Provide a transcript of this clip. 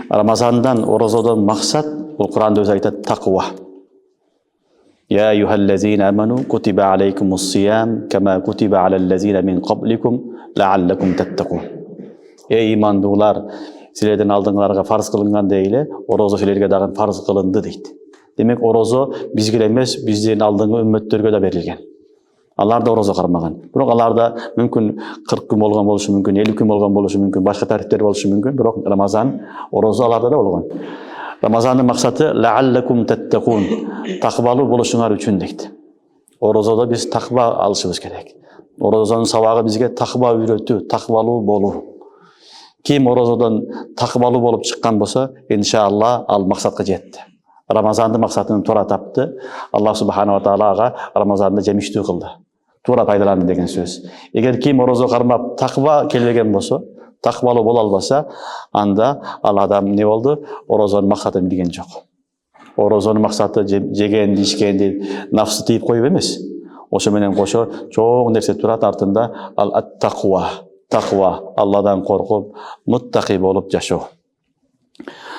Рамазандан, оразадан мақсат, бұл Құранда өзі айтады, тақуа. Я юхаллазина аману кутиба алейкумус сиям кама кутиба алаллазина мин qablikum лааллакум таттақун. Ей имандылар, силерден алдыңларға фарз қылынған дейлі, ораза силерге дагы фарз қылынды дейді. Демек, ораза бізге емес, бізден алдыңғы үмметтерге де берілген. Алар да ораза қармаған. Бірақ аларда мүмкін 40 күн болған болушы мүмкін, 50 күн болған болушы мүмкін, башқа тарихтер болушы мүмкін, бірақ Рамазан, ораза аларда да болған. Рамазанның мақсаты лааллакум таттақун, тақвалы болушыңар үшін дейді. Оразада біз тақва алышыбыз керек. Оразаның сабағы бізге тақва үйрету, тақвалы болу. Ким оразадан тақвалы болып шыққан болса, иншалла ал мақсатқа жетті. Рамазанды мақсатын тура тапты. Аллах субханала тағалаға Рамазанды жемиштүү қылды. Тура пайдаланды деген сөз. Егер ким ораза қармап тақва келбеген болса, тақвалы бола албаса, анда ал адам не болды? Оразаның мақсатын білген жоқ. Оразаның мақсаты жегенді, ішкенді, нафсы тиіп қойып емес. Ошо менен кошо чоң нерсе турат артында ал ат-тақва, тақва, Алладан қорқып, муттақи болып жашоо.